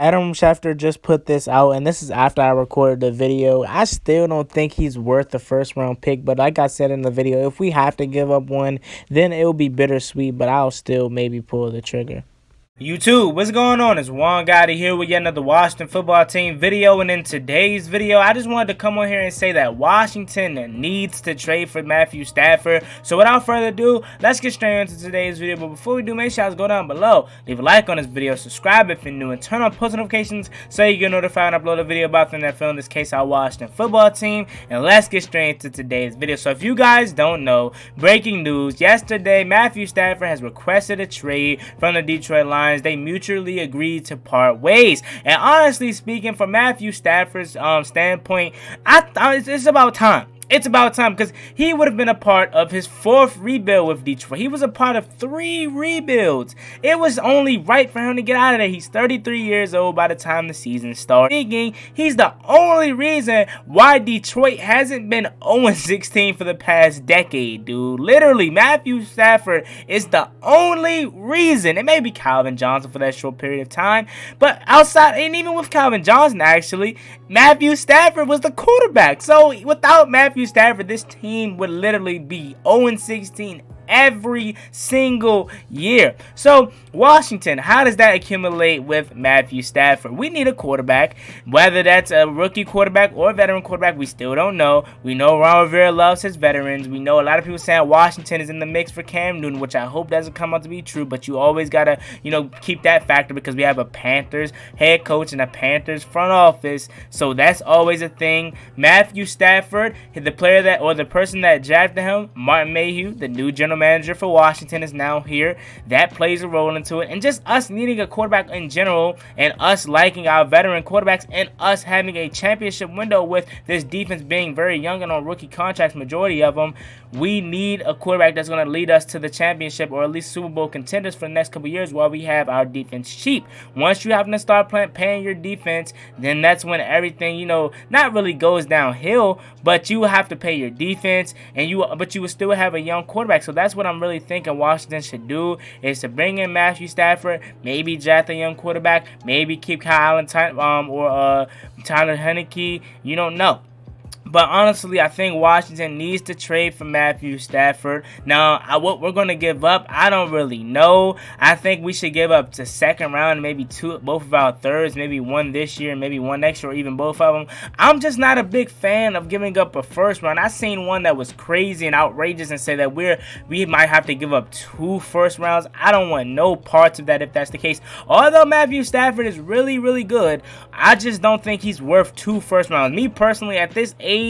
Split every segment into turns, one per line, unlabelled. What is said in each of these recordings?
Adam Schefter just put this out, and this is after I recorded the video. I still don't think he's worth the first round pick, but like I said in the video, if we have to give up one, then it'll be bittersweet, but I'll still maybe pull the trigger.
YouTube, what's going on? It's Juan Gotti here with yet another Washington football team video, and in today's video, I just wanted to come on here and say that Washington needs to trade for Matthew Stafford. So without further ado, let's get straight into today's video. But before we do, make sure you guys go down below, leave a like on this video, subscribe if you're new, and turn on post notifications so you get notified when I upload a video about the NFL, in this case our Washington football team. And let's get straight into today's video. So if you guys don't know, breaking news, yesterday Matthew Stafford has requested a trade from the Detroit Lions. They mutually agreed to part ways, and honestly speaking, from Matthew Stafford's standpoint, it's about time. It's about time, because he would have been a part of his 4th rebuild with Detroit. He was a part of 3 rebuilds. It was only right for him to get out of there. He's 33 years old by the time the season starts. He's the only reason why Detroit hasn't been 0-16 for the past decade, dude. Literally, Matthew Stafford is the only reason. It may be Calvin Johnson for that short period of time, but outside, and even with Calvin Johnson, actually, Matthew Stafford was the quarterback. So without Matthew Stafford, this team would literally be 0-16 every single year. So Washington, how does that accumulate with Matthew Stafford? We need a quarterback, whether that's a rookie quarterback or a veteran quarterback. We still don't know. We know Ron Rivera loves his veterans. We know a lot of people saying Washington is in the mix for Cam Newton, which I hope doesn't come out to be true, but you always gotta, keep that factor, because we have a Panthers head coach and a Panthers front office, so that's always a thing. Matthew Stafford, the player that, or the person that drafted him, Martin Mayhew, the new general manager for Washington, is now here. That plays a role into it, and just us needing a quarterback in general, and us liking our veteran quarterbacks, and us having a championship window with this defense being very young and on rookie contracts, majority of them. We need a quarterback that's going to lead us to the championship, or at least Super Bowl contenders for the next couple years, while we have our defense cheap. Once you have to start paying your defense, then that's when everything, not really goes downhill, but you have to pay your defense, but you will still have a young quarterback. So that's what I'm really thinking Washington should do, is to bring in Matthew Stafford, maybe draft a young quarterback, maybe keep Kyle Allen or Tyler Heineke. You don't know. But honestly, I think Washington needs to trade for Matthew Stafford. Now, what we're going to give up, I don't really know. I think we should give up to second round, maybe both of our thirds, maybe one this year, maybe one next year, or even both of them. I'm just not a big fan of giving up a first round. I seen one that was crazy and outrageous and said that we might have to give up 2 first rounds. I don't want no parts of that if that's the case. Although Matthew Stafford is really, really good, I just don't think he's worth 2 first rounds. Me personally, at this age,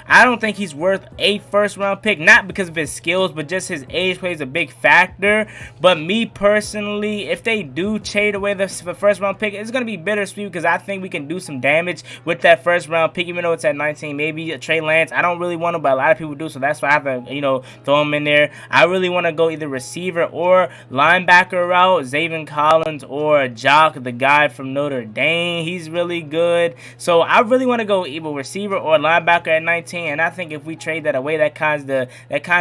I don't think he's worth a first round pick, not because of his skills, but just his age plays a big factor. But me personally, if they do trade away the first round pick, it's going to be bittersweet, because I think we can do some damage with that first round pick, even though it's at 19. Maybe a Trey Lance, I don't really want to, but a lot of people do, so that's why I have to, throw him in there. I really want to go either receiver or linebacker route, Zaven Collins or Jock, the guy from Notre Dame. He's really good. So I really want to go either receiver or linebacker at 19, and I think if we trade that away, that kind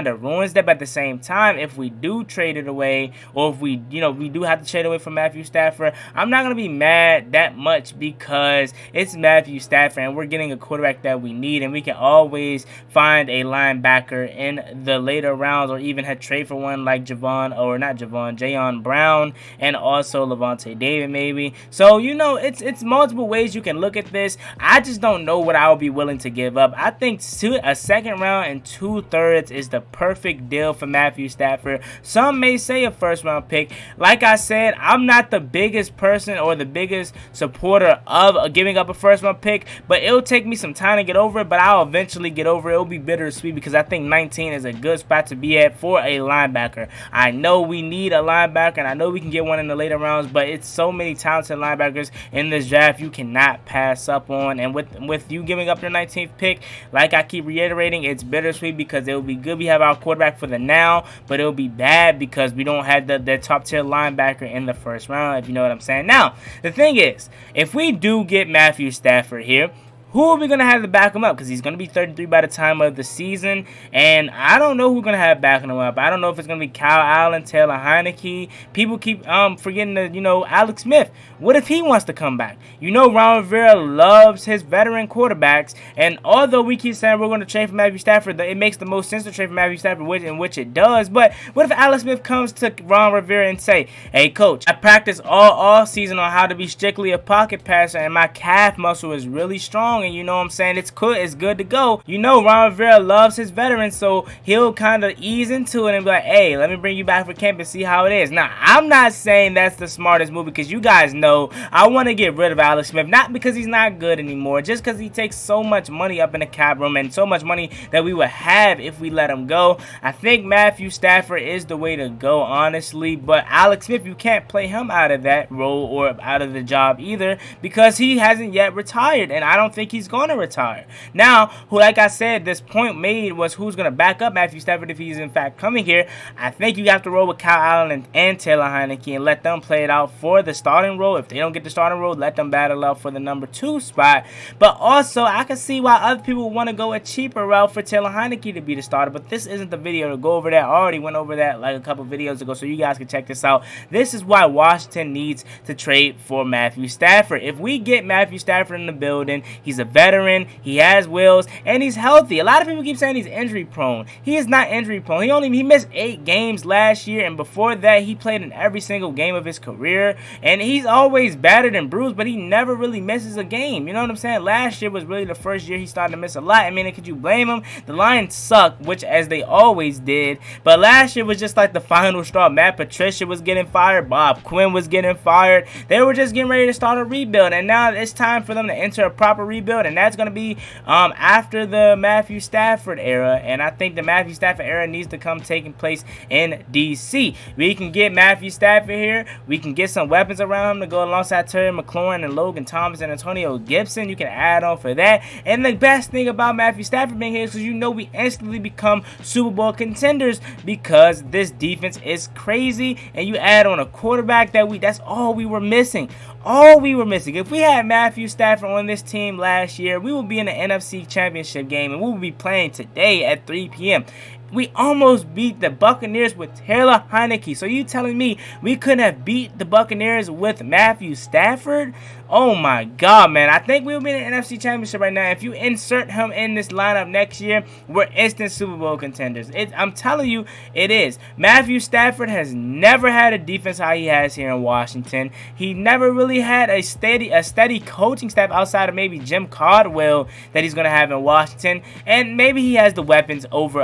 of ruins that. But at the same time, if we do trade it away, or if we do have to trade away from Matthew Stafford, I'm not gonna be mad that much, because it's Matthew Stafford and we're getting a quarterback that we need, and we can always find a linebacker in the later rounds, or even had trade for one like Jayon Brown, and also Levante David maybe. So it's multiple ways you can look at this. I just don't know what I would be willing to give up. I think a second round and 2/3 is the perfect deal for Matthew Stafford. Some may say a first round pick. Like I said, I'm not the biggest person or the biggest supporter of giving up a first round pick, but it'll take me some time to get over it, but I'll eventually get over it. It'll be bittersweet, because I think 19 is a good spot to be at for a linebacker. I know we need a linebacker, and I know we can get one in the later rounds, but it's so many talented linebackers in this draft you cannot pass up on. And with you giving up your 19th pick, like I keep reiterating, it's bittersweet, because it will be good we have our quarterback for the now, but it will be bad because we don't have the top tier linebacker in the first round, if you know what I'm saying. Now, the thing is, if we do get Matthew Stafford here, who are we going to have to back him up? Because he's going to be 33 by the time of the season, and I don't know who we're going to have backing him up. I don't know if it's going to be Kyle Allen, Taylor Heineke. People keep forgetting that, Alex Smith. What if he wants to come back? Ron Rivera loves his veteran quarterbacks, and although we keep saying we're going to trade for Matthew Stafford, it makes the most sense to trade for Matthew Stafford, in which it does. But what if Alex Smith comes to Ron Rivera and say, hey, coach, I practiced all season on how to be strictly a pocket passer, and my calf muscle is really strong, and what I'm saying, it's good to go. Ron Rivera loves his veterans, so he'll kind of ease into it and be like, hey, let me bring you back for camp and see how it is. Now, I'm not saying that's the smartest move, because you guys know I want to get rid of Alex Smith, not because he's not good anymore, just because he takes so much money up in the cap room and so much money that we would have if we let him go. I think Matthew Stafford is the way to go, honestly, but Alex Smith, you can't play him out of that role or out of the job either, because he hasn't yet retired, and I don't think he's going to retire. Now, like I said, this point made was who's going to back up Matthew Stafford if he's in fact coming here. I think you have to roll with Kyle Allen and Taylor Heineke and let them play it out for the starting role. If they don't get the starting role, let them battle out for the number 2 spot. But also, I can see why other people want to go a cheaper route for Taylor Heineke to be the starter, but this isn't the video to go over that. I already went over that like a couple videos ago, so you guys can check this out. This is why Washington needs to trade for Matthew Stafford. If we get Matthew Stafford in the building, he's a veteran, he has wheels, and he's healthy. A lot of people keep saying he's injury prone. He is not injury prone. He missed 8 games last year, and before that he played in every single game of his career, and he's always battered and bruised, but he never really misses a game. You know what I'm saying? Last year was really the first year he started to miss a lot. I mean, could you blame him? The Lions suck, which as they always did, but last year was just like the final straw. Matt Patricia was getting fired, Bob Quinn was getting fired. They were just getting ready to start a rebuild, and now it's time for them to enter a proper rebuild, and that's going to be after the Matthew Stafford era. And I think the Matthew Stafford era needs to come taking place in DC. We can get Matthew Stafford here, we can get some weapons around him to go alongside Terry McLaurin and Logan Thomas and Antonio Gibson. You can add on for that. And the best thing about Matthew Stafford being here is because we instantly become Super Bowl contenders, because this defense is crazy, and you add on a quarterback that's all we were missing. All we were missing. If we had Matthew Stafford on this team last year, we would be in the NFC Championship game, and we would be playing today at 3 p.m. We almost beat the Buccaneers with Taylor Heineke. So you telling me we couldn't have beat the Buccaneers with Matthew Stafford? Oh my God, man. I think we'll be in the NFC Championship right now. If you insert him in this lineup next year, we're instant Super Bowl contenders. I'm telling you, it is. Matthew Stafford has never had a defense how he has here in Washington. He never really had a steady coaching staff outside of maybe Jim Caldwell that he's going to have in Washington. And maybe he has the weapons over,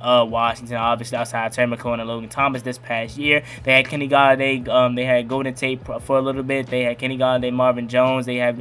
Washington, obviously, outside Terry McLaurin and Logan Thomas this past year. They had Kenny Galladay, they had Golden Tate for a little bit. They had Kenny Galladay, Marvin Jones. They have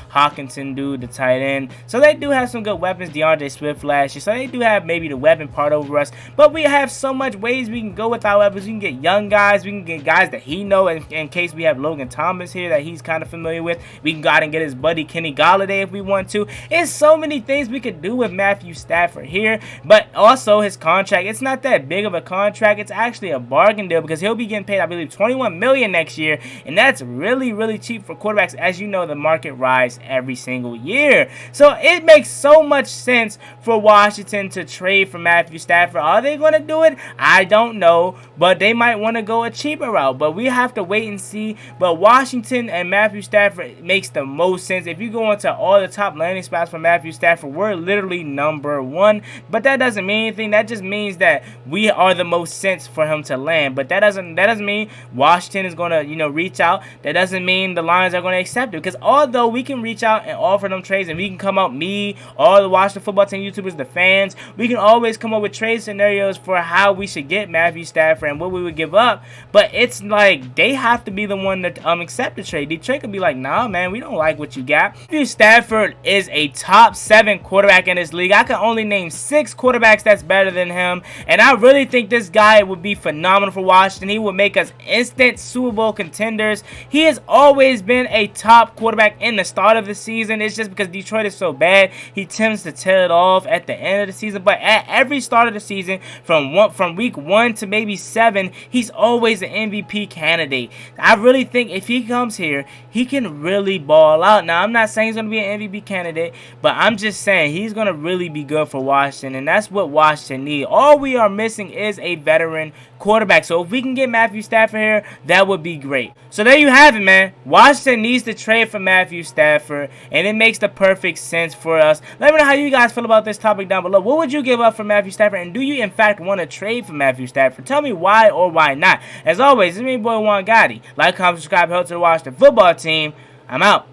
Hawkinson, the tight end. So they do have some good weapons. DeAndre Swift last year. So they do have maybe the weapon part over us. But we have so much ways we can go with our weapons. We can get young guys. We can get guys that he know in case we have Logan Thomas here that he's kind of familiar with. We can go out and get his buddy Kenny Galladay if we want to. It's so many things we could do with Matthew Stafford here. But also his contract, it's not that big of a contract. It's actually a bargain deal, because he'll be getting paid, I believe, $21 million next year, and that's really, really cheap for quarterbacks. As you know, the market rises every single year, so it makes so much sense for Washington to trade for Matthew Stafford. Are they going to do it? I don't know, but they might want to go a cheaper route, but we have to wait and see. But Washington and Matthew Stafford makes the most sense. If you go into all the top landing spots for Matthew Stafford, we're literally number 1, but that doesn't mean anything. That just means that we are the most sense for him to land. But that doesn't mean Washington is going to reach out. That doesn't mean the Lions are going to accept it, because although we can reach out and offer them trades, and we can come up, me, all the Washington football team YouTubers, the fans, we can always come up with trade scenarios for how we should get Matthew Stafford and what we would give up. But it's like they have to be the one to accept the trade. Detroit could be like, nah, man, we don't like what you got. Matthew Stafford is a top 7 quarterback in this league. I can only name 6 quarterbacks that's better than than him. And I really think this guy would be phenomenal for Washington. He would make us instant Super Bowl contenders. He has always been a top quarterback in the start of the season. It's just because Detroit is so bad, he tends to tail it off at the end of the season. But at every start of the season, from week 1 to maybe 7, he's always an MVP candidate. I really think if he comes here, he can really ball out. Now, I'm not saying he's going to be an MVP candidate, but I'm just saying he's going to really be good for Washington, and that's what Washington needs. All we are missing is a veteran quarterback. So if we can get Matthew Stafford here, that would be great. So there you have it, man. Washington needs to trade for Matthew Stafford, and it makes the perfect sense for us. Let me know how you guys feel about this topic down below. What would you give up for Matthew Stafford, and do you in fact want to trade for Matthew Stafford? Tell me why or why not. As always, it's me, boy Juan Gotti. Like, comment, subscribe, help to the Washington football team. I'm out.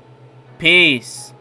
Peace.